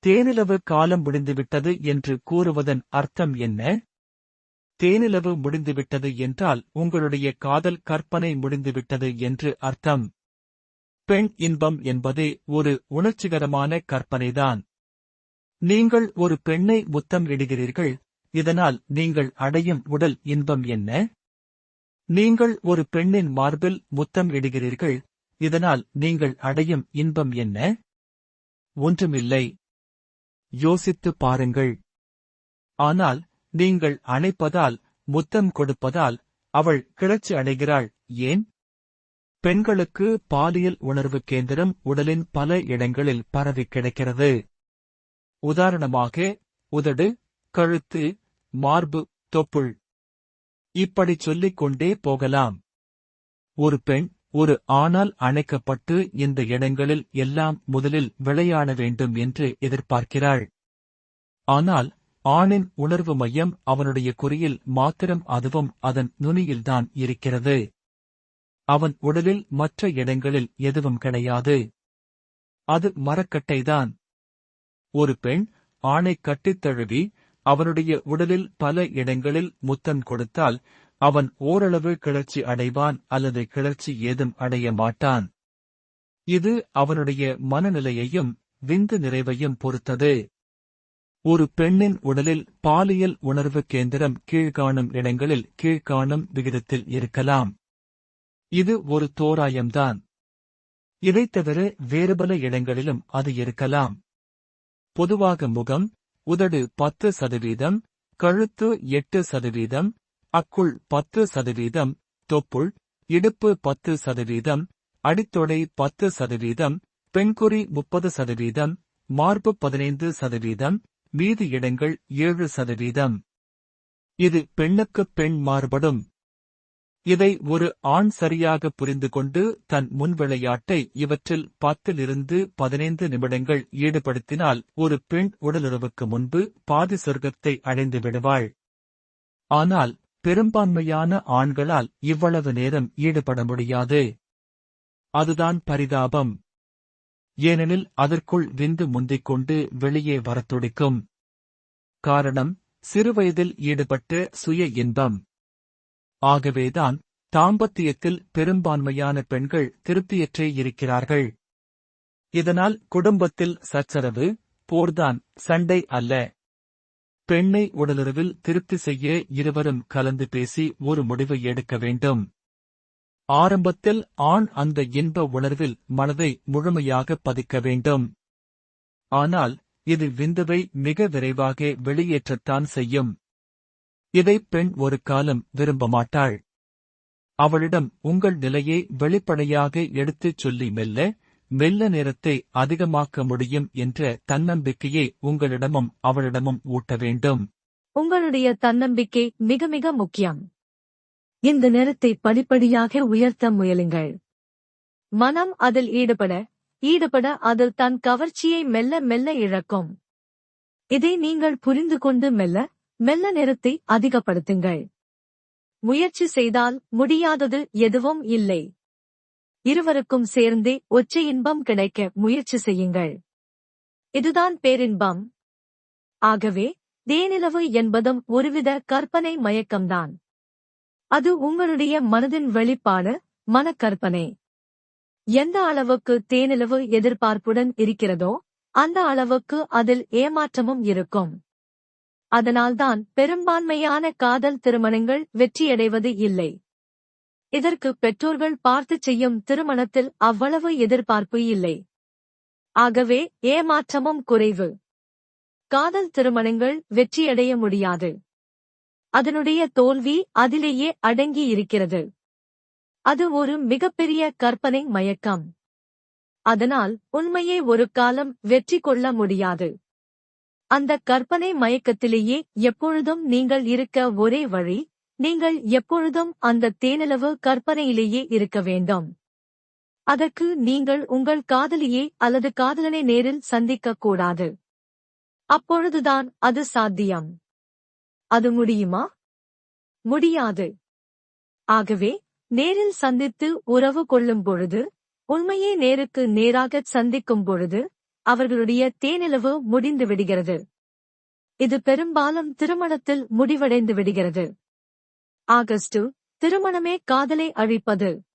தேனிலவு காலம் முடிந்துவிட்டது என்று கூறுவதன் அர்த்தம் என்ன? தேனிலவு முடிந்துவிட்டது என்றால் உங்களுடைய காதல் கற்பனை முடிந்துவிட்டது என்று அர்த்தம். பெண் இன்பம் என்பதே ஒரு உணர்ச்சிகரமான கற்பனைதான். நீங்கள் ஒரு பெண்ணை முத்தம் இடுகிறீர்கள், இதனால் நீங்கள் அடையும் உடல் இன்பம் என்ன? நீங்கள் ஒரு பெண்ணின் மார்பில் முத்தம் இடுகிறீர்கள், இதனால் நீங்கள் அடையும் இன்பம் என்ன? ஒன்றுமில்லை. யோசித்துப் பாருங்கள். ஆனால் நீங்கள் அணைப்பதால், முத்தம் கொடுப்பதால் அவள் கிளர்ச்சி அடைகிறாள். ஏன்? பெண்களுக்கு பாலியல் உணர்வு கேந்திரம் உடலின் பல இடங்களில் பரவி கிடக்கிறது. உதாரணமாக, உதடு, கழுத்து, மார்பு, தொப்புள். இப்படிச் சொல்லிக் கொண்டே போகலாம். ஒரு பெண் ஒரு ஆணால் அணைக்கப்பட்டு இந்த இடங்களில் எல்லாம் முதலில் விளையாட வேண்டும் என்று எதிர்பார்க்கிறாள். ஆனால் ஆணின் உணர்வு மையம் அவனுடைய குறியில் மாத்திரம், அதுவும் அதன் நுனியில்தான் இருக்கிறது. அவன் உடலில் மற்ற இடங்களில் எதுவும் கிடையாது. அது மரக்கட்டைதான். ஒரு பெண் ஆணைக் கட்டித் தழுவி அவனுடைய உடலில் பல இடங்களில் முத்தம் கொடுத்தால் அவன் ஓரளவு கிளர்ச்சி அடைவான் அல்லது கிளர்ச்சி ஏதும் அடைய மாட்டான். இது அவனுடைய மனநிலையையும் விந்து நிறைவையும் பொறுத்தது. ஒரு பெண்ணின் உடலில் பாலியல் உணர்வு கேந்திரம் கீழ்காணும் இடங்களில் கீழ்காணும் விகிதத்தில் இருக்கலாம். இது ஒரு தோராயம்தான். இதைத் தவிர வேறு பல இடங்களிலும் அது இருக்கலாம். பொதுவாக முகம், உதடு 10%, கழுத்து 8%, அக்குள் 10%, தொப்புள், இடுப்பு 10%, அடித்தொடை 10%, பெண்குறி 30%, மார்பு 15%, மீதி இடங்கள் 7%. இது பெண்ணுக்குப் பெண் மாறுபடும். இதை ஒரு ஆண் சரியாக புரிந்து கொண்டு தன் முன்விளையாட்டை இவற்றில் 10 - 15 நிமிடங்கள் ஈடுபடுத்தினால் ஒரு பெண் உடலுறவுக்கு முன்பு பாதி சொர்க்கத்தை அடைந்து விடுவாள். ஆனால் பெரும்பான்மையான ஆண்களால் இவ்வளவு நேரம் ஈடுபட முடியாது. அதுதான் பரிதாபம். ஏனெனில் அதற்குள் விந்து முந்திக் கொண்டு வெளியே வரத் துடிக்கும். காரணம், சிறுவயதில் ஈடுபட்ட சுய இன்பம். ஆகவேதான் தாம்பத்தியத்தில் பெரும்பான்மையான பெண்கள் திருப்தியற்றே இருக்கிறார்கள். இதனால் குடும்பத்தில் சச்சரவு, போர்தான், சண்டை அல்ல. பெண்ணை உடலுறவில் திருப்தி செய்ய இருவரும் கலந்து பேசி ஒரு முடிவு எடுக்க வேண்டும். ஆரம்பத்தில் ஆண் அந்த இன்ப உணர்வில் மனதை முழுமையாக பதிக்க வேண்டும். ஆனால் இது விந்துவை மிக விரைவாக வெளியேற்றத்தான் செய்யும். இதை பெண் ஒரு காலம் விரும்ப மாட்டாள். அவளிடம் உங்கள் நிலையை வெளிப்படையாக எடுத்துச் சொல்லி மெல்ல மெல்ல நேரத்தை அதிகமாக்க முடியும் என்ற தன்னம்பிக்கையை உங்களிடமும் அவளிடமும் ஊட்ட வேண்டும். உங்களுடைய தன்னம்பிக்கை மிக மிக முக்கியம். இந்த நேரத்தை படிப்படியாக உயர்த்த முயலுங்கள். மனம் அதில் ஈடுபட அதில் தன் கவர்ச்சியை மெல்ல மெல்ல இழக்கும். இதை நீங்கள் புரிந்து கொண்டு மெல்ல மெல்ல நேரத்தை அதிகப்படுத்துங்கள். முயற்சி செய்தால் முடியாதது எதுவும் இல்லை. இருவருக்கும் சேர்ந்தே ஒற்றை இன்பம் கிடைக்க முயற்சி செய்யுங்கள். இதுதான் பேரின்பம். ஆகவே தேனிலவு என்பதும் ஒருவித கற்பனை மயக்கம்தான். அது உங்களுடைய மனதின் வெளிப்பாடு, மனக்கற்பனை. எந்த அளவுக்கு தேனிலவு எதிர்பார்ப்புடன் இருக்கிறதோ அந்த அளவுக்கு அதில் ஏமாற்றமும் இருக்கும். அதனால்தான் பெரும்பான்மையான காதல் திருமணங்கள் வெற்றியடைவது இல்லை. இதற்கு பெற்றோர்கள் பார்த்துச் செய்யும் திருமணத்தில் அவ்வளவு எதிர்பார்ப்பு இல்லை. ஆகவே ஏமாற்றமும் குறைவு. காதல் திருமணங்கள் வெற்றியடைய முடியாது. அதனுடைய தோல்வி அதிலேயே அடங்கி இருக்கிறது. அது ஒரு மிகப்பெரிய கற்பனை மயக்கம். அதனால் உண்மையை ஒரு காலம் வெற்றி கொள்ள முடியாது. அந்த கற்பனை மயக்கத்திலேயே எப்பொழுதும் நீங்கள் இருக்க ஒரே வழி, நீங்கள் எப்பொழுதும் அந்த தேனிலவு கற்பனையிலேயே இருக்க வேண்டும். அதற்கு நீங்கள் உங்கள் காதலியை அல்லது காதலனை நேரில் சந்திக்கக் கூடாது. அப்பொழுதுதான் அது சாத்தியம். அது முடியுமா? முடியாது. ஆகவே நேரில் சந்தித்து உறவு கொள்ளும் பொழுது, உண்மையை நேருக்கு நேராகச் சந்திக்கும் பொழுது, அவர்களுடைய தேனிலவு முடிந்து விடுகிறது. இது பெரும்பாலும் திருமணத்தில் முடிவடைந்து விடுகிறது. ஆகஸ்ட், திருமணமே காதலை அழிப்பது.